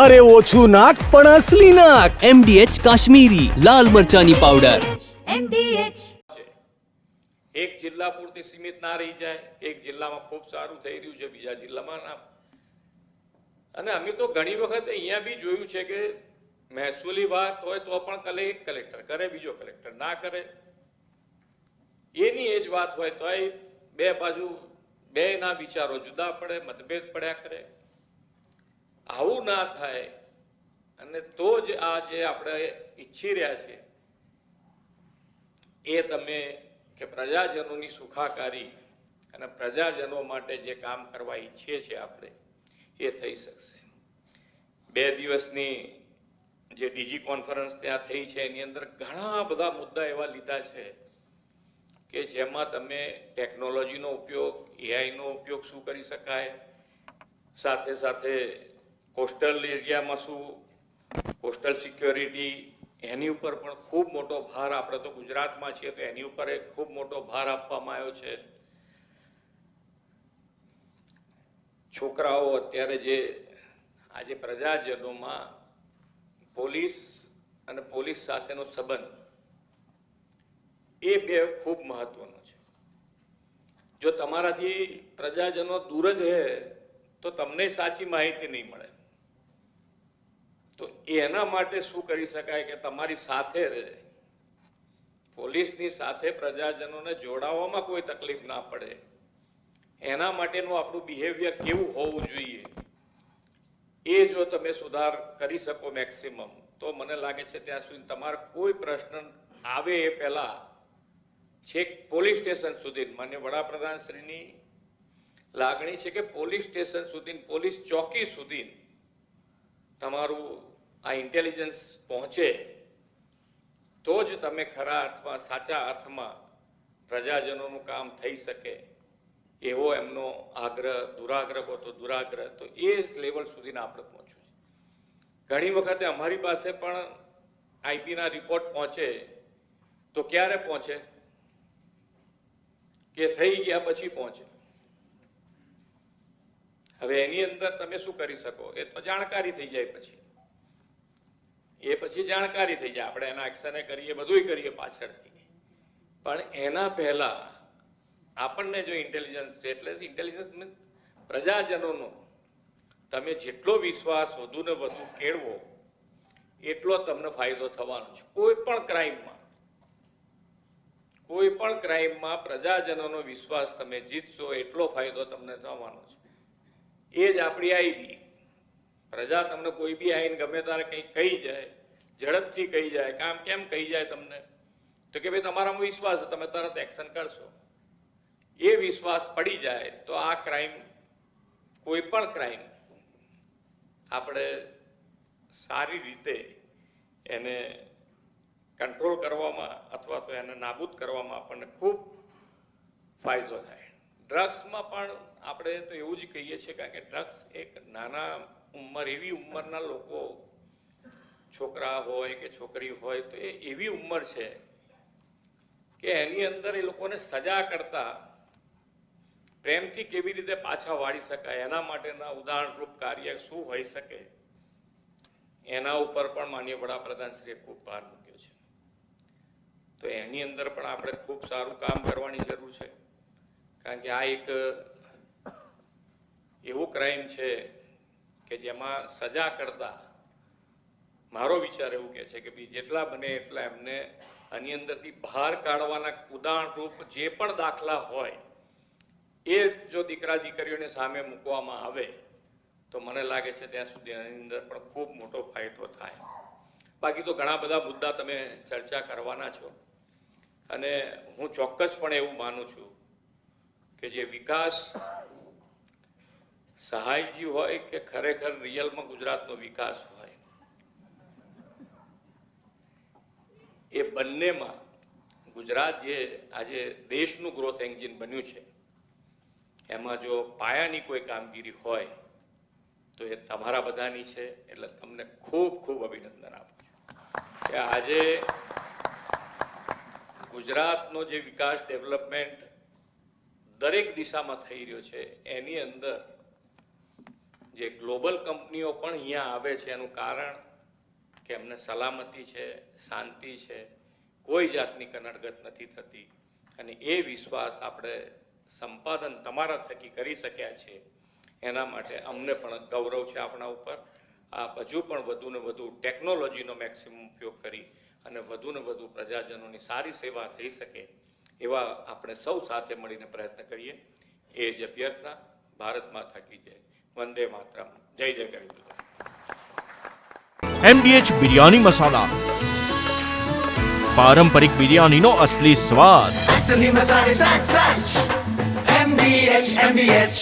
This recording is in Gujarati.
અરે ઓછું નાક પણ અસલી નાક. MDH કાશ્મીરી લાલ મરચાની પાવડર. MDH એક જિલ્લા પૂરતી સીમિત ના રહી જાય કે એક જિલ્લામાં ખૂબ સારું થઈ રહ્યું છે બીજા જિલ્લામાં ના. અને અમે તો ઘણી વખત અહીંયા બી જોયું છે કે મહેસૂલી વાત હોય તો પણ એક કલેક્ટર કરે, બીજો કલેક્ટર ના કરે. એની એ જ વાત હોય તો બે બાજુ બે ના વિચારો જુદા પડે, મતભેદ પડ્યા કરે. આવું ના થાય અને તો જ આ જે આપણે ઈચ્છી રહ્યા છીએ એ તમે કે પ્રજાજનોની સુખાકારી અને પ્રજાજનો માટે જે કામ કરવા ઈચ્છીએ છીએ આપણે એ થઈ શકશે. 2 દિવસની જે ડીજી કોન્ફરન્સ ત્યાં થઈ છે એની અંદર ઘણા બધા મુદ્દા એવા લીધા છે કે જેમાં તમે ટેકનોલોજીનો ઉપયોગ, એઆઈનો ઉપયોગ શું કરી શકાય, સાથે સાથે કોસ્ટલ એરિયામાં શું, કોસ્ટલ સિક્યોરિટી, એની ઉપર પણ ખૂબ મોટો ભાર, આપણે તો ગુજરાતમાં છીએ તો એની ઉપર એક ખૂબ મોટો ભાર આપવામાં આવ્યો છે. છોકરાઓ અત્યારે જે આજે પ્રજાજનોમાં પોલીસ અને પોલીસ સાથેનો સંબંધ એ બે ખૂબ મહત્વનો છે. જો તમારાથી પ્રજાજનો દૂર જ રહે તો તમને સાચી માહિતી નહીં મળે. તો એના માટે શું કરી શકાય કે તમારી સાથે રહે, પોલીસની સાથે પ્રજાજનોને જોડાવામાં કોઈ તકલીફ ના પડે, એના માટેનું આપણું બિહેવિયર કેવું હોવું જોઈએ એ જો તમે સુધાર કરી શકો મેક્સિમમ, તો મને લાગે છે ત્યાં સુધી તમારો કોઈ પ્રશ્ન આવે એ પહેલા છેક પોલીસ સ્ટેશન સુધી, માન્ય વડાપ્રધાનશ્રીની લાગણી છે કે પોલીસ સ્ટેશન સુધી, પોલીસ ચોકી સુધી તમારું આ ઇન્ટેલિજન્સ પહોંચે તો જ તમે ખરા અર્થમાં, સાચા અર્થમાં પ્રજાજનોનું કામ થઈ શકે એવો એમનો આગ્રહ, દુરાગ્રહ હો તો દુરાગ્રહ, તો એ જ લેવલ સુધીને આપણે પહોંચવું છે. ઘણી વખતે અમારી પાસે પણ આઈપીના રિપોર્ટ પહોંચે તો ક્યારે પહોંચે કે થઈ ગયા પછી પહોંચે. હવે એની અંદર તમે શું કરી શકો, એ તો જાણકારી થઈ જાય પછી, એ પછી જાણકારી થઈ જાય, આપણે એના એક્શને કરીએ, બધુંય કરીએ પાછળથી. પણ એના પહેલા આપણને જો ઇન્ટેલિજન્સ છે, એટલે ઇન્ટેલિજન્સ મીન્સ પ્રજાજનોનો તમે જેટલો વિશ્વાસ વધુ ને વધુ કેળવો એટલો તમને ફાયદો થવાનો છે. કોઈ પણ ક્રાઇમમાં પ્રજાજનોનો વિશ્વાસ તમે જીતશો એટલો ફાયદો તમને થવાનો છે. એ જ આપણી આઈબી. પ્રજા તમને કોઈ બી આવીને ગમે ત્યારે કંઈક કહી જાય, ઝડપથી કહી જાય, કામ કેમ કહી જાય તમને, તો કે ભાઈ તમારામાં વિશ્વાસ છે, તમે તરત એક્શન કરશો. એ વિશ્વાસ પડી જાય તો આ ક્રાઇમ, કોઈ પણ ક્રાઇમ આપણે સારી રીતે એને કંટ્રોલ કરવામાં અથવા તો એને નાબૂદ કરવામાં આપણને ખૂબ ફાયદો થાય. ડ્રગ્સમાં પણ આપણે તો એવું જ કહીએ છીએ, કારણ કે ડ્રગ્સ એક નાના ઉંમર, એવી ઉંમરના લોકો, છોકરા હોય કે છોકરી હોય, તો એ એવી ઉંમર છે કે એની અંદર એ લોકોને સજા કરતા પ્રેમથી કેવી રીતે પાછા વાળી શકાય એના માટેના ઉદાહરણરૂપ કાર્ય શું હોઈ શકે એના ઉપર પણ માનનીય વડાપ્રધાનશ્રીએ ખૂબ ભાર મૂક્યો છે. તો એની અંદર પણ આપણે ખૂબ સારું કામ કરવાની જરૂર છે, કારણ કે આ એક એવું ક્રાઇમ છે કે જેમાં સજા કરતા મારો વિચાર એવું કહે છે કે ભાઈ જેટલા બને એટલા એમને આની અંદરથી બહાર કાઢવાના ઉદાહરણરૂપ જે પણ દાખલા હોય એ જો દીકરા દીકરીઓને સામે મૂકવામાં આવે તો મને લાગે છે ત્યાં સુધી એની અંદર પણ ખૂબ મોટો ફાયદો થાય. બાકી તો ઘણા બધા મુદ્દા તમે ચર્ચા કરવાના છો અને હું ચોક્કસપણે એવું માનું છું કે જે વિકાસ સહાયજી હોય કે ખરેખર રિયલમાં ગુજરાતનો વિકાસ હોય, એ બંનેમાં ગુજરાત જે આજે દેશનું ગ્રોથ એન્જિન બન્યું છે એમાં જો પાયાની કોઈ કામગીરી હોય તો એ તમારા બધાની છે. એટલે તમને ખૂબ ખૂબ અભિનંદન આપું છું કે આજે ગુજરાતનો જે વિકાસ, ડેવલપમેન્ટ દરેક દિશામાં થઈ રહ્યો છે એની અંદર જે ગ્લોબલ કંપનીઓ પણ અહીંયા આવે છે એનું કારણ કે એમને સલામતી છે, શાંતિ છે, કોઈ જાતની કનડગત નથી થતી અને એ વિશ્વાસ આપણે સંપાદન તમારા થકી કરી શક્યા છે એના માટે અમને પણ ગૌરવ છે આપણા ઉપર. આપ હજુ પણ વધુને વધુ ટેકનોલોજીનો મેક્સિમમ ઉપયોગ કરી અને વધુને વધુ પ્રજાજનોની સારી સેવા થઈ શકે એવા આપણે સૌ સાથે મળીને પ્રયત્ન કરીએ. એ જ અભ્યર્થના. ભારત માતા કી જય. વંદે માતરમ. જય જય ગરીબ. MDH બિરયાની મસાલા, પારંપરિક બિરયાનીનો અસલી સ્વાદ. असली मसाले साच साच MDH